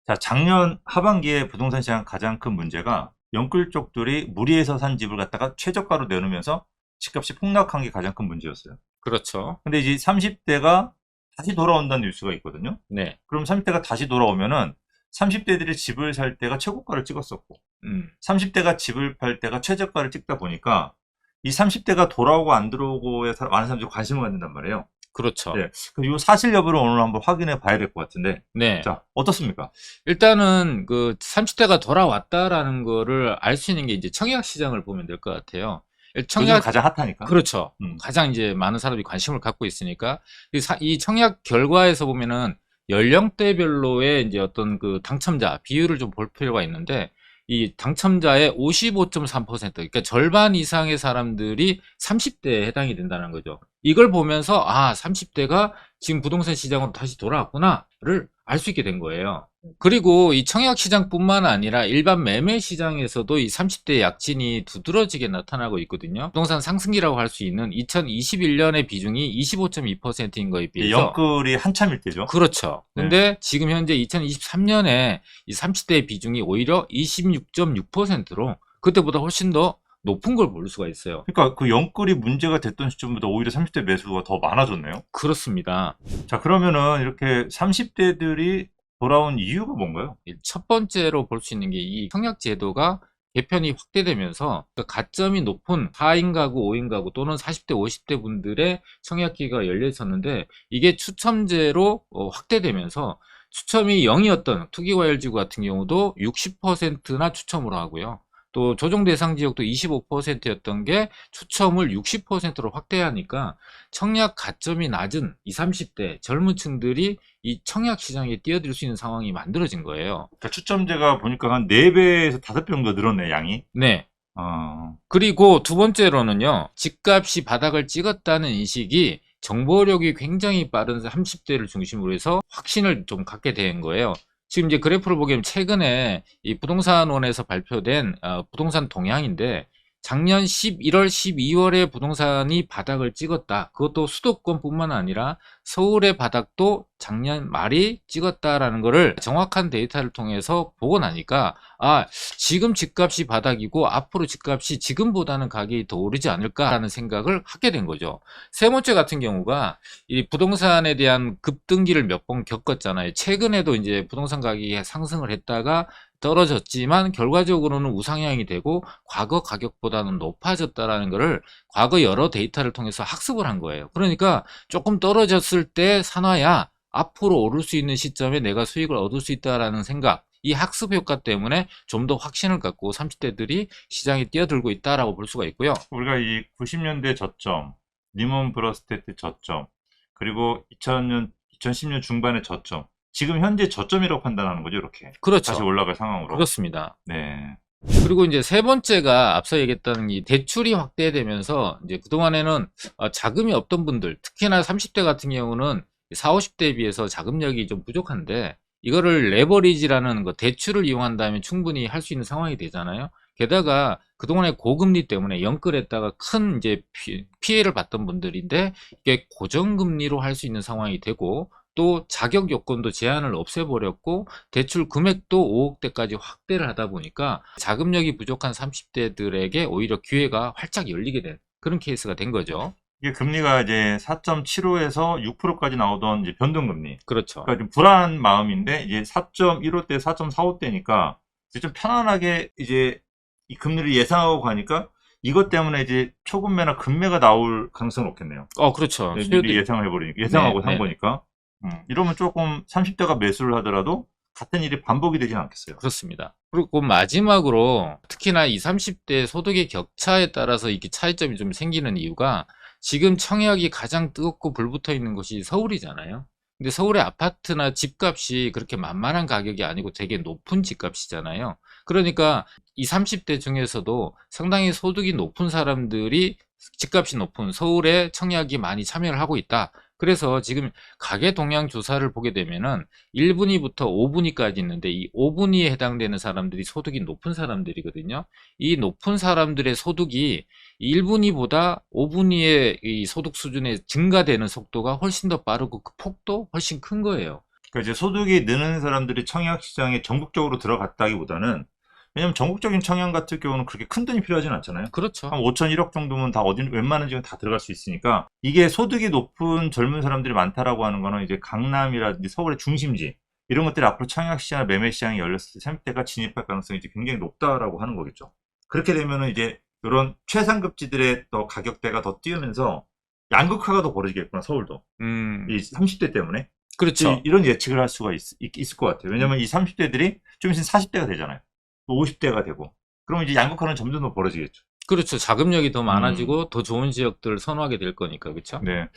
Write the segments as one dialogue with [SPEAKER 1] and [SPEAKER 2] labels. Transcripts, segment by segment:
[SPEAKER 1] 자, 작년 하반기에 부동산 시장 가장 큰 문제가 영끌 쪽들이 무리해서 산 집을 갖다가 최저가로 내놓으면서 집값이 폭락한 게 가장 큰 문제였어요.
[SPEAKER 2] 그렇죠.
[SPEAKER 1] 근데 이제 30대가 다시 돌아온다는 뉴스가 있거든요.
[SPEAKER 2] 네.
[SPEAKER 1] 그럼 30대가 다시 돌아오면은 30대들이 집을 살 때가 최고가를 찍었었고,
[SPEAKER 2] 음.
[SPEAKER 1] 30대가 집을 팔 때가 최저가를 찍다 보니까 이 30대가 돌아오고 안 들어오고에 많은 사람들이 관심을 갖는단 말이에요.
[SPEAKER 2] 그렇죠.
[SPEAKER 1] 네. 이 사실 여부를 오늘 한번 확인해 봐야 될 것 같은데,
[SPEAKER 2] 네.
[SPEAKER 1] 자, 어떻습니까?
[SPEAKER 2] 일단은 그 30대가 돌아왔다라는 거를 알 수 있는 게 이제 청약 시장을 보면 될 것 같아요.
[SPEAKER 1] 요즘 가장 핫하니까.
[SPEAKER 2] 그렇죠.
[SPEAKER 1] 음.
[SPEAKER 2] 가장 이제 많은 사람들이 관심을 갖고 있으니까 이 청약 결과에서 보면은 연령대별로의 이제 어떤 그 당첨자 비율을 좀 볼 필요가 있는데, 이 당첨자의 55.3%, 그러니까 절반 이상의 사람들이 30대에 해당이 된다는 거죠. 이걸 보면서 30대가 지금 부동산 시장으로 다시 돌아왔구나를 알 수 있게 된 거예요. 그리고 이 청약 시장뿐만 아니라 일반 매매 시장에서도 이 30대 약진이 두드러지게 나타나고 있거든요. 부동산 상승기라고 할 수 있는 2021년의 비중이 25.2%인 거에 비해서
[SPEAKER 1] 영끌이 한참일 때죠.
[SPEAKER 2] 그렇죠.
[SPEAKER 1] 네.
[SPEAKER 2] 근데 지금 현재 2023년에 이 30대의 비중이 오히려 26.6%로 그때보다 훨씬 더 높은 걸 볼 수가 있어요.
[SPEAKER 1] 그러니까 그 영끌이 문제가 됐던 시점보다 오히려 30대 매수가 더 많아졌네요.
[SPEAKER 2] 그렇습니다.
[SPEAKER 1] 자, 그러면은 이렇게 30대들이 돌아온 이유가 뭔가요?
[SPEAKER 2] 첫 번째로 볼 수 있는 게 이 청약 제도가 개편이 확대되면서 그 가점이 높은 4인 가구, 5인 가구 또는 40대, 50대 분들의 청약기가 열려 있었는데, 이게 추첨제로 확대되면서 추첨이 0이었던 투기과열지구 같은 경우도 60%나 추첨으로 하고요. 또 조정 대상 지역도 25%였던 게 추첨을 60%로 확대하니까 청약 가점이 낮은 20, 30대 젊은 층들이 이 청약 시장에 뛰어들 수 있는 상황이 만들어진 거예요.
[SPEAKER 1] 그러니까 추첨제가 보니까 한 4배에서 5배 정도 늘었네, 양이.
[SPEAKER 2] 네.
[SPEAKER 1] 어,
[SPEAKER 2] 그리고 두 번째로는요, 집값이 바닥을 찍었다는 인식이 정보력이 굉장히 빠른 30대를 중심으로 해서 확신을 좀 갖게 된 거예요. 지금 이제 그래프를 보게 되면 최근에 이 부동산원에서 발표된 부동산 동향인데, 작년 11월, 12월에 부동산이 바닥을 찍었다. 그것도 수도권뿐만 아니라 서울의 바닥도 작년 말이 찍었다라는 거를 정확한 데이터를 통해서 보고 나니까 지금 집값이 바닥이고 앞으로 집값이 지금보다는 가격이 더 오르지 않을까라는 생각을 하게 된 거죠. 세 번째 같은 경우가 이 부동산에 대한 급등기를 몇 번 겪었잖아요. 최근에도 이제 부동산 가격이 상승을 했다가 떨어졌지만 결과적으로는 우상향이 되고 과거 가격보다는 높아졌다라는 것을 과거 여러 데이터를 통해서 학습을 한 거예요. 그러니까 조금 떨어졌을 때 사놔야 앞으로 오를 수 있는 시점에 내가 수익을 얻을 수 있다라는 생각, 이 학습 효과 때문에 좀 더 확신을 갖고 30대들이 시장에 뛰어들고 있다라고 볼 수가 있고요.
[SPEAKER 1] 우리가 이 90년대 저점, 리먼 브러스테트 저점, 그리고 2010년 중반의 저점, 지금 현재 저점이라고 판단하는 거죠, 이렇게.
[SPEAKER 2] 그렇죠.
[SPEAKER 1] 다시 올라갈 상황으로.
[SPEAKER 2] 그렇습니다.
[SPEAKER 1] 네.
[SPEAKER 2] 그리고 이제 세 번째가 앞서 얘기했던 이 대출이 확대되면서 이제 그동안에는 자금이 없던 분들, 특히나 30대 같은 경우는 40, 50대에 비해서 자금력이 좀 부족한데, 이거를 레버리지라는 거, 대출을 이용한다면 충분히 할 수 있는 상황이 되잖아요. 게다가 그동안의 고금리 때문에 연끌했다가 큰 이제 피해를 봤던 분들인데, 이게 고정금리로 할 수 있는 상황이 되고, 또 자격 요건도 제한을 없애버렸고 대출 금액도 5억대까지 확대를 하다 보니까 자금력이 부족한 30대들에게 오히려 기회가 활짝 열리게 된 그런 케이스가 된 거죠.
[SPEAKER 1] 이게 금리가 이제 4.75에서 6%까지 나오던 이제 변동금리.
[SPEAKER 2] 그렇죠.
[SPEAKER 1] 그러니까 좀 불안한 마음인데 이제 4.15대, 4.45대니까 이제 좀 편안하게 이제 이 금리를 예상하고 가니까 이것 때문에 이제 초급매나 급매가 나올 가능성은 없겠네요.
[SPEAKER 2] 그렇죠.
[SPEAKER 1] 미리 예상을 해버리니까, 예상하고
[SPEAKER 2] 네,
[SPEAKER 1] 산
[SPEAKER 2] 네.
[SPEAKER 1] 거니까. 이러면 조금 30대가 매수를 하더라도 같은 일이 반복이 되진 않겠어요.
[SPEAKER 2] 그렇습니다. 그리고 마지막으로 특히나 20, 30대 소득의 격차에 따라서 이렇게 차이점이 좀 생기는 이유가, 지금 청약이 가장 뜨겁고 불붙어 있는 곳이 서울이잖아요. 근데 서울의 아파트나 집값이 그렇게 만만한 가격이 아니고 되게 높은 집값이잖아요. 그러니까 20, 30대 중에서도 상당히 소득이 높은 사람들이 집값이 높은 서울에 청약이 많이 참여를 하고 있다. 그래서 지금 가계 동향 조사를 보게 되면은 1분위부터 5분위까지 있는데, 이 5분위에 해당되는 사람들이 소득이 높은 사람들이거든요. 이 높은 사람들의 소득이 1분위보다 5분위의 이 소득 수준의 증가되는 속도가 훨씬 더 빠르고 그 폭도 훨씬 큰 거예요.
[SPEAKER 1] 그러니까 이제 소득이 느는 사람들이 청약 시장에 전국적으로 들어갔다기보다는, 왜냐면 전국적인 청약 같은 경우는 그렇게 큰 돈이 필요하진 않잖아요.
[SPEAKER 2] 그렇죠.
[SPEAKER 1] 한 5천, 1억 정도면 다 웬만한 지역은 다 들어갈 수 있으니까, 이게 소득이 높은 젊은 사람들이 많다라고 하는 거는 이제 강남이라든지 서울의 중심지, 이런 것들이 앞으로 청약 시장, 매매 시장이 열렸을 때 30대가 진입할 가능성이 이제 굉장히 높다라고 하는 거겠죠. 그렇게 되면은 이제 이런 최상급지들의 더 가격대가 더 뛰면서 양극화가 더 벌어지겠구나, 서울도. 이 30대 때문에.
[SPEAKER 2] 그렇죠.
[SPEAKER 1] 이런 예측을 할 수가 있을 것 같아요. 왜냐면 이 30대들이 좀 있으면 40대가 되잖아요. 또 50대가 되고. 그러면 이제 양극화는 점점 더 벌어지겠죠.
[SPEAKER 2] 그렇죠. 자금력이 더 많아지고 더 좋은 지역들을 선호하게 될 거니까, 그렇죠?
[SPEAKER 1] 네.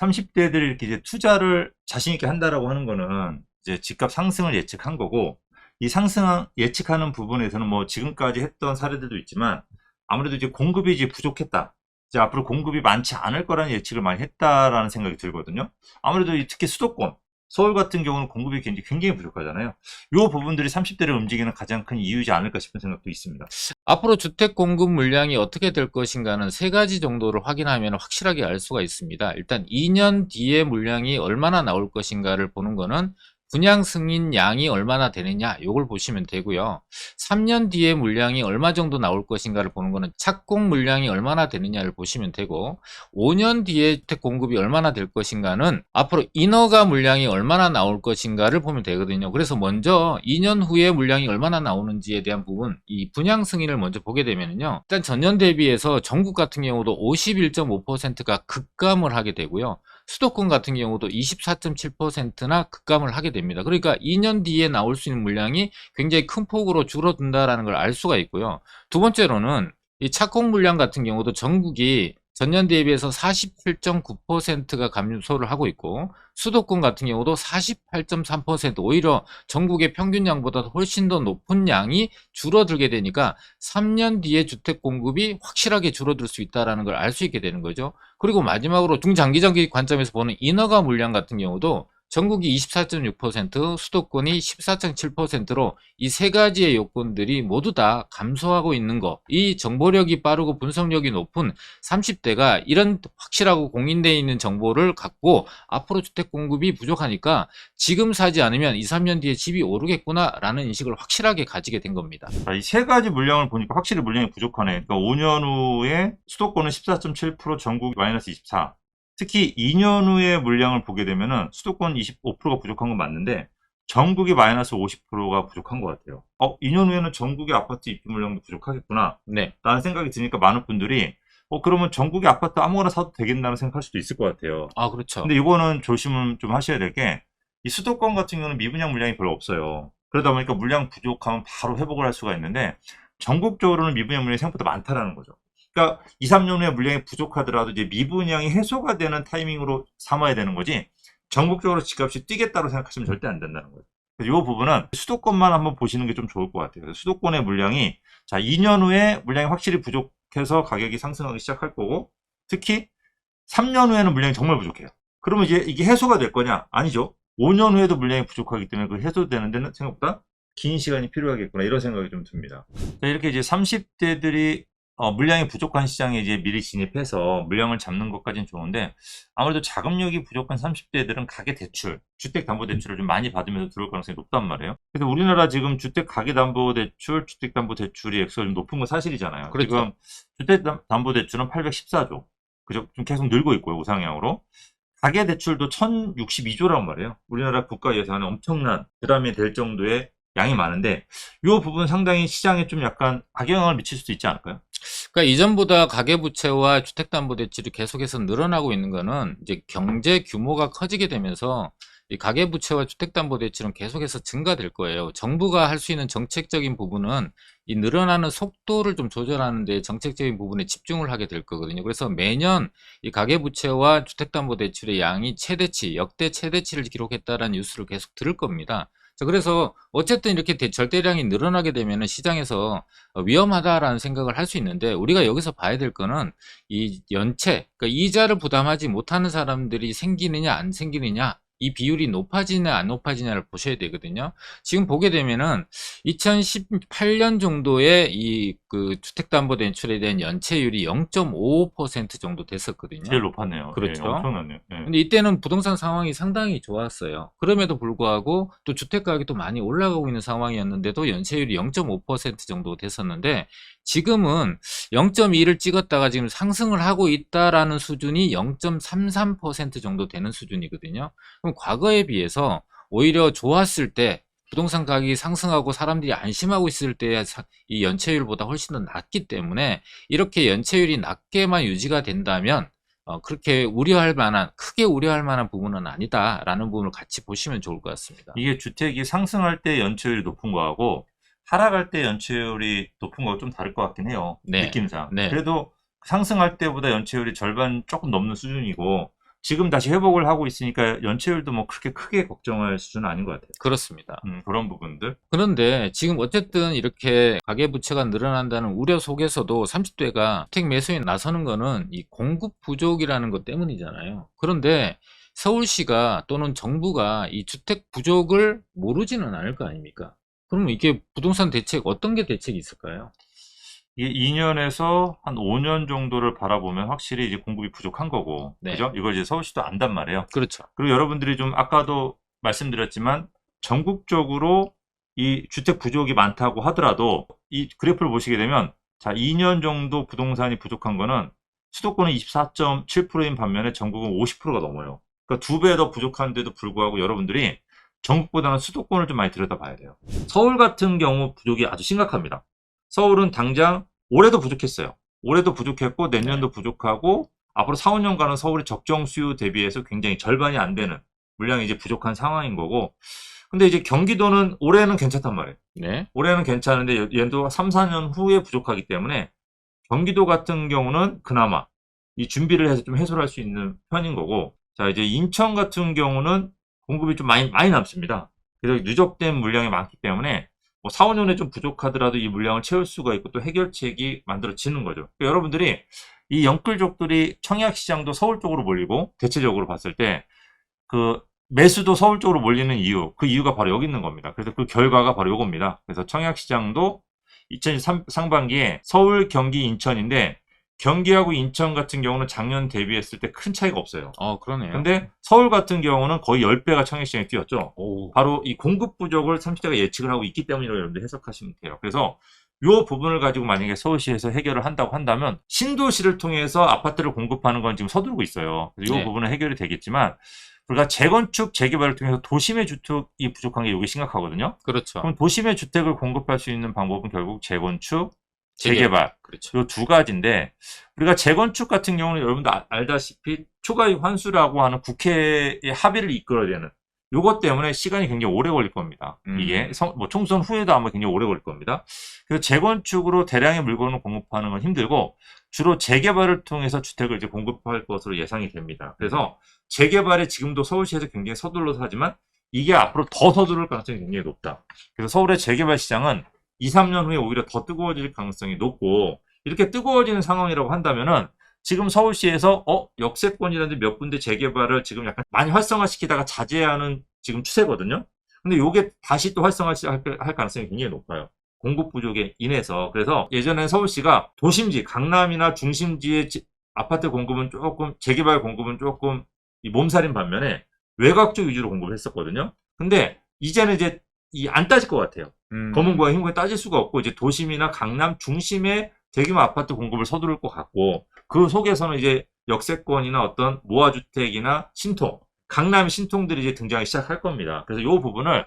[SPEAKER 1] 30대들이 이렇게 이제 투자를 자신 있게 한다라고 하는 거는 이제 집값 상승을 예측한 거고, 이 상승 예측하는 부분에서는 뭐 지금까지 했던 사례들도 있지만, 아무래도 이제 공급이 이제 부족했다. 이제 앞으로 공급이 많지 않을 거라는 예측을 많이 했다라는 생각이 들거든요. 아무래도 특히 수도권, 서울 같은 경우는 공급이 굉장히 부족하잖아요. 이 부분들이 30대를 움직이는 가장 큰 이유이지 않을까 싶은 생각도 있습니다.
[SPEAKER 2] 앞으로 주택 공급 물량이 어떻게 될 것인가는 세 가지 정도를 확인하면 확실하게 알 수가 있습니다. 일단 2년 뒤에 물량이 얼마나 나올 것인가를 보는 거는 분양 승인 양이 얼마나 되느냐, 요걸 보시면 되고요. 3년 뒤에 물량이 얼마 정도 나올 것인가를 보는 거는 착공 물량이 얼마나 되느냐를 보시면 되고, 5년 뒤에 주택 공급이 얼마나 될 것인가는 앞으로 인허가 물량이 얼마나 나올 것인가를 보면 되거든요. 그래서 먼저 2년 후에 물량이 얼마나 나오는지에 대한 부분, 이 분양 승인을 먼저 보게 되면요, 일단 전년 대비해서 전국 같은 경우도 51.5%가 급감을 하게 되고요. 수도권 같은 경우도 24.7%나 급감을 하게 됩니다. 그러니까 2년 뒤에 나올 수 있는 물량이 굉장히 큰 폭으로 줄어든다라는 걸 알 수가 있고요. 두 번째로는 이 착공 물량 같은 경우도 전국이 전년 대비해서 47.9%가 감소를 하고 있고, 수도권 같은 경우도 48.3%, 오히려 전국의 평균량보다 훨씬 더 높은 양이 줄어들게 되니까 3년 뒤에 주택 공급이 확실하게 줄어들 수 있다는 걸 알 수 있게 되는 거죠. 그리고 마지막으로 중장기적인 관점에서 보는 인허가 물량 같은 경우도 전국이 24.6%, 수도권이 14.7%로 이 세 가지의 요건들이 모두 다 감소하고 있는 거, 이 정보력이 빠르고 분석력이 높은 30대가 이런 확실하고 공인되어 있는 정보를 갖고 앞으로 주택 공급이 부족하니까 지금 사지 않으면 2, 3년 뒤에 집이 오르겠구나 라는 인식을 확실하게 가지게 된 겁니다.
[SPEAKER 1] 이 세 가지 물량을 보니까 확실히 물량이 부족하네. 그러니까 5년 후에 수도권은 14.7%, 전국 마이너스 24%. 특히 2년 후에 물량을 보게 되면은 수도권 25%가 부족한 건 맞는데 전국이 마이너스 50%가 부족한 것 같아요. 2년 후에는 전국의 아파트 입주 물량도 부족하겠구나.
[SPEAKER 2] 네.
[SPEAKER 1] 라는 생각이 드니까 많은 분들이 그러면 전국의 아파트 아무거나 사도 되겠나는 생각할 수도 있을 것 같아요.
[SPEAKER 2] 아, 그렇죠.
[SPEAKER 1] 근데 이거는 조심을 좀 하셔야 될 게, 이 수도권 같은 경우는 미분양 물량이 별로 없어요. 그러다 보니까 물량 부족하면 바로 회복을 할 수가 있는데, 전국적으로는 미분양 물량이 생각보다 많다라는 거죠. 그러니까 2, 3년 후에 물량이 부족하더라도 이제 미분양이 해소가 되는 타이밍으로 삼아야 되는 거지, 전국적으로 집값이 뛰겠다고 생각하시면 절대 안 된다는 거예요. 그래서 이 부분은 수도권만 한번 보시는 게 좀 좋을 것 같아요. 수도권의 물량이, 자, 2년 후에 물량이 확실히 부족해서 가격이 상승하기 시작할 거고, 특히 3년 후에는 물량이 정말 부족해요. 그러면 이게 해소가 될 거냐? 아니죠. 5년 후에도 물량이 부족하기 때문에 그 해소되는 데는 생각보다 긴 시간이 필요하겠구나, 이런 생각이 좀 듭니다. 자, 이렇게 이제 30대들이 물량이 부족한 시장에 이제 미리 진입해서 물량을 잡는 것까지는 좋은데, 아무래도 자금력이 부족한 30대들은 가계대출, 주택담보대출을 좀 많이 받으면서 들어올 가능성이 높단 말이에요. 그래서 우리나라 지금 주택가계담보대출, 주택담보대출이 액수가 좀 높은 건 사실이잖아요.
[SPEAKER 2] 그렇죠.
[SPEAKER 1] 지금 주택담보대출은 814조, 그죠? 좀 계속 늘고 있고요, 우상향으로. 가계대출도 1062조란 말이에요. 우리나라 국가 예산에 엄청난 부담이 될 정도의 양이 많은데, 이 부분 상당히 시장에 좀 약간 악영향을 미칠 수도 있지 않을까요?
[SPEAKER 2] 그러니까 이전보다 가계부채와 주택담보대출이 계속해서 늘어나고 있는 거는 이제 경제 규모가 커지게 되면서 이 가계부채와 주택담보대출은 계속해서 증가될 거예요. 정부가 할 수 있는 정책적인 부분은 이 늘어나는 속도를 좀 조절하는 데 정책적인 부분에 집중을 하게 될 거거든요. 그래서 매년 이 가계부채와 주택담보대출의 양이 역대 최대치를 기록했다라는 뉴스를 계속 들을 겁니다. 자, 그래서 어쨌든 이렇게 절대량이 늘어나게 되면 시장에서 위험하다라는 생각을 할 수 있는데, 우리가 여기서 봐야 될 거는 이 연체, 그러니까 이자를 부담하지 못하는 사람들이 생기느냐 안 생기느냐, 이 비율이 높아지냐 안 높아지냐를 보셔야 되거든요. 지금 보게 되면은 2018년 정도에 이 그 주택담보대출에 대한 연체율이 0.55% 정도 됐었거든요.
[SPEAKER 1] 제일 높았네요.
[SPEAKER 2] 그렇죠.
[SPEAKER 1] 예, 엄청났네요. 예.
[SPEAKER 2] 근데 이때는 부동산 상황이 상당히 좋았어요. 그럼에도 불구하고 또 주택 가격이 또 많이 올라가고 있는 상황이었는데도 연체율이 0.5% 정도 됐었는데 지금은 0.2를 찍었다가 지금 상승을 하고 있다라는 수준이 0.33% 정도 되는 수준이거든요. 그럼 과거에 비해서 오히려 좋았을 때 부동산 가격이 상승하고 사람들이 안심하고 있을 때 이 연체율보다 훨씬 더 낮기 때문에 이렇게 연체율이 낮게만 유지가 된다면 그렇게 우려할 만한, 크게 우려할 만한 부분은 아니다라는 부분을 같이 보시면 좋을 것 같습니다.
[SPEAKER 1] 이게 주택이 상승할 때 연체율이 높은 거하고 하락할 때 연체율이 높은 거하고 좀 다를 것 같긴 해요.
[SPEAKER 2] 네.
[SPEAKER 1] 느낌상.
[SPEAKER 2] 네.
[SPEAKER 1] 그래도 상승할 때보다 연체율이 절반 조금 넘는 수준이고 지금 다시 회복을 하고 있으니까 연체율도 뭐 그렇게 크게 걱정할 수준은 아닌 것 같아요.
[SPEAKER 2] 그렇습니다.
[SPEAKER 1] 그런 부분들.
[SPEAKER 2] 그런데 지금 어쨌든 이렇게 가계부채가 늘어난다는 우려 속에서도 30대가 주택 매수에 나서는 거는 이 공급 부족이라는 것 때문이잖아요. 그런데 서울시가 또는 정부가 이 주택 부족을 모르지는 않을 거 아닙니까? 그러면 이게 부동산 대책, 어떤 게 대책이 있을까요?
[SPEAKER 1] 이게 2년에서 한 5년 정도를 바라보면 확실히 이제 공급이 부족한 거고,
[SPEAKER 2] 네.
[SPEAKER 1] 그죠? 이걸 이제 서울시도 안단 말이에요.
[SPEAKER 2] 그렇죠.
[SPEAKER 1] 그리고 여러분들이 좀 아까도 말씀드렸지만 전국적으로 이 주택 부족이 많다고 하더라도 이 그래프를 보시게 되면 자, 2년 정도 부동산이 부족한 거는 수도권은 24.7%인 반면에 전국은 50%가 넘어요. 그러니까 2배 더 부족한데도 불구하고 여러분들이 전국보다는 수도권을 좀 많이 들여다봐야 돼요. 서울 같은 경우 부족이 아주 심각합니다. 서울은 당장 올해도 부족했어요. 올해도 부족했고 내년도 부족하고 앞으로 4, 5년간은 서울이 적정 수요 대비해서 굉장히 절반이 안 되는 물량이 이제 부족한 상황인 거고, 근데 이제 경기도는 올해는 괜찮단 말이에요.
[SPEAKER 2] 네.
[SPEAKER 1] 올해는 괜찮은데 얘도 3, 4년 후에 부족하기 때문에 경기도 같은 경우는 그나마 이 준비를 해서 좀 해소를 할 수 있는 편인 거고, 자, 이제 인천 같은 경우는 공급이 좀 많이 남습니다. 그래서 누적된 물량이 많기 때문에 뭐 4, 5년에 좀 부족하더라도 이 물량을 채울 수가 있고 또 해결책이 만들어지는 거죠. 그러니까 여러분들이 이 영끌족들이 청약시장도 서울 쪽으로 몰리고 대체적으로 봤을 때 그 매수도 서울 쪽으로 몰리는 이유, 그 이유가 바로 여기 있는 겁니다. 그래서 그 결과가 바로 요겁니다. 그래서 청약시장도 2023 상반기에 서울, 경기, 인천인데 경기하고 인천 같은 경우는 작년 대비했을 때 큰 차이가 없어요.
[SPEAKER 2] 그러네요.
[SPEAKER 1] 근데 서울 같은 경우는 거의 10배가 청약시장에 뛰었죠.
[SPEAKER 2] 오.
[SPEAKER 1] 바로 이 공급 부족을 30대가 예측을 하고 있기 때문이라고 여러분들 해석하시면 돼요. 그래서 이 부분을 가지고 만약에 서울시에서 해결을 한다고 한다면 신도시를 통해서 아파트를 공급하는 건 지금 서두르고 있어요. 그래서 이
[SPEAKER 2] 네.
[SPEAKER 1] 부분은 해결이 되겠지만 우리가 재건축, 재개발을 통해서 도심의 주택이 부족한 게 이게 심각하거든요.
[SPEAKER 2] 그렇죠.
[SPEAKER 1] 그럼 도심의 주택을 공급할 수 있는 방법은 결국 재건축, 재개발.
[SPEAKER 2] 그렇죠.
[SPEAKER 1] 이 두 가지인데 우리가 재건축 같은 경우는 여러분들 알다시피 초과이익 환수라고 하는 국회의 합의를 이끌어야 되는 요것 때문에 시간이 굉장히 오래 걸릴 겁니다. 이게 뭐 총선 후에도 아마 굉장히 오래 걸릴 겁니다. 그래서 재건축으로 대량의 물건을 공급하는 건 힘들고 주로 재개발을 통해서 주택을 이제 공급할 것으로 예상이 됩니다. 그래서 재개발에 지금도 서울시에서 굉장히 서둘러서 하지만 이게 앞으로 더 서두를 가능성이 굉장히 높다. 그래서 서울의 재개발 시장은 2, 3년 후에 오히려 더 뜨거워질 가능성이 높고 이렇게 뜨거워지는 상황이라고 한다면은 지금 서울시에서 역세권이라든지 몇 군데 재개발을 지금 약간 많이 활성화시키다가 자제하는 지금 추세거든요. 근데 요게 다시 또 활성화할 가능성이 굉장히 높아요. 공급 부족에 인해서. 그래서 예전에 서울시가 도심지, 강남이나 중심지의 아파트 공급은 조금, 재개발 공급은 조금 이 몸살인 반면에 외곽 쪽 위주로 공급을 했었거든요. 근데 이제는 이제 안 따질 것 같아요. 검은고와 흰고에 따질 수가 없고 이제 도심이나 강남 중심의 대규모 아파트 공급을 서두를 것 같고 그 속에서는 이제 역세권이나 어떤 모아주택이나 신통, 강남 신통들이 이제 등장하기 시작할 겁니다. 그래서 이 부분을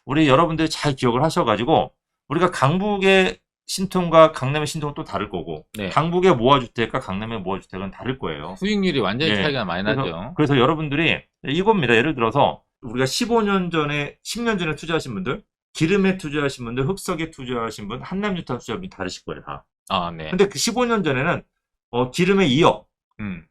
[SPEAKER 1] 우리 여러분들이 잘 기억을 하셔가지고 우리가 강북의 신통과 강남의 신통은 또 다를 거고
[SPEAKER 2] 네.
[SPEAKER 1] 강북의 모아주택과 강남의 모아주택은 다를 거예요.
[SPEAKER 2] 수익률이 완전히
[SPEAKER 1] 네.
[SPEAKER 2] 차이가 많이 나죠.
[SPEAKER 1] 그래서 여러분들이 이겁니다. 예를 들어서 우리가 15년 전에 10년 전에 투자하신 분들 기름에 투자하신 분들 흑석에 투자하신 분 한남유탄 투자하신 분이 다르실 거예요. 다.
[SPEAKER 2] 네.
[SPEAKER 1] 근데 그 15년 전에는 기름에 2억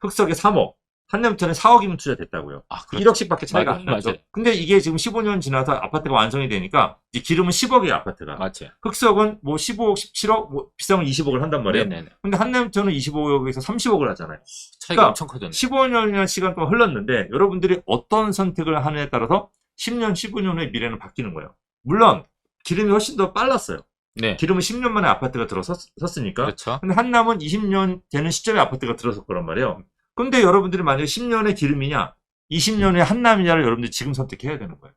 [SPEAKER 1] 흑석에 3억 한남유탄에 4억이면 투자됐다고요.
[SPEAKER 2] 그렇죠.
[SPEAKER 1] 1억씩밖에 차이가 안 나죠.
[SPEAKER 2] 맞아요.
[SPEAKER 1] 근데 이게 지금 15년 지나서 아파트가 완성이 되니까 이제 기름은 10억이에요. 아파트가.
[SPEAKER 2] 맞죠.
[SPEAKER 1] 흑석은 뭐 15억, 17억, 뭐 비싸면 20억을 한단 말이에요.
[SPEAKER 2] 네네네.
[SPEAKER 1] 근데 한남유탄은 25억에서 30억을 하잖아요.
[SPEAKER 2] 차이가
[SPEAKER 1] 그러니까
[SPEAKER 2] 엄청 커졌네.
[SPEAKER 1] 15년이라는 시간 동안 흘렀는데 여러분들이 어떤 선택을 하느냐에 따라서 10년, 15년 후의 미래는 바뀌는 거예요. 물론 기름이 훨씬 더 빨랐어요.
[SPEAKER 2] 네.
[SPEAKER 1] 기름은 10년 만에 아파트가 들어섰으니까.
[SPEAKER 2] 그렇죠.
[SPEAKER 1] 근데 한남은 20년 되는 시점에 아파트가 들어섰 거란 말이에요. 근데 여러분들이 만약에 10년의 기름이냐, 20년의 한남이냐를 여러분들이 지금 선택해야 되는 거예요.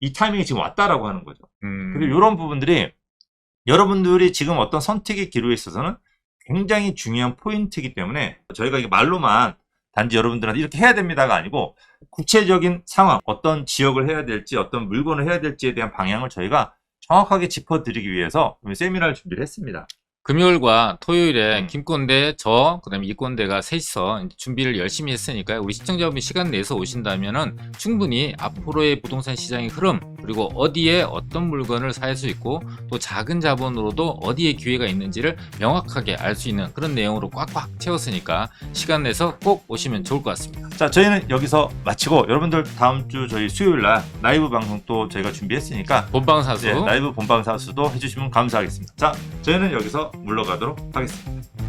[SPEAKER 1] 이 타이밍이 지금 왔다라고 하는 거죠. 그리고 이런 부분들이 여러분들이 지금 어떤 선택의 기로에 있어서는 굉장히 중요한 포인트이기 때문에 저희가 이게 말로만 단지 여러분들한테 이렇게 해야 됩니다가 아니고 구체적인 상황, 어떤 지역을 해야 될지, 어떤 물건을 해야 될지에 대한 방향을 저희가 정확하게 짚어드리기 위해서 세미나를 준비를 했습니다.
[SPEAKER 2] 금요일과 토요일에 김꼰대, 그다음에 이꼰대가 셋이서 이제 준비를 열심히 했으니까요. 우리 시청자분이 시간 내서 오신다면은 충분히 앞으로의 부동산 시장의 흐름, 그리고 어디에 어떤 물건을 살 수 있고 또 작은 자본으로도 어디에 기회가 있는지를 명확하게 알 수 있는 그런 내용으로 꽉꽉 채웠으니까 시간 내서 꼭 오시면 좋을 것 같습니다.
[SPEAKER 1] 자, 저희는 여기서 마치고 여러분들 다음 주 저희 수요일 날 라이브 방송 또 저희가 준비했으니까
[SPEAKER 2] 본방사수.
[SPEAKER 1] 라이브 본방사수도 해주시면 감사하겠습니다. 자, 저희는 여기서 물러가도록 하겠습니다.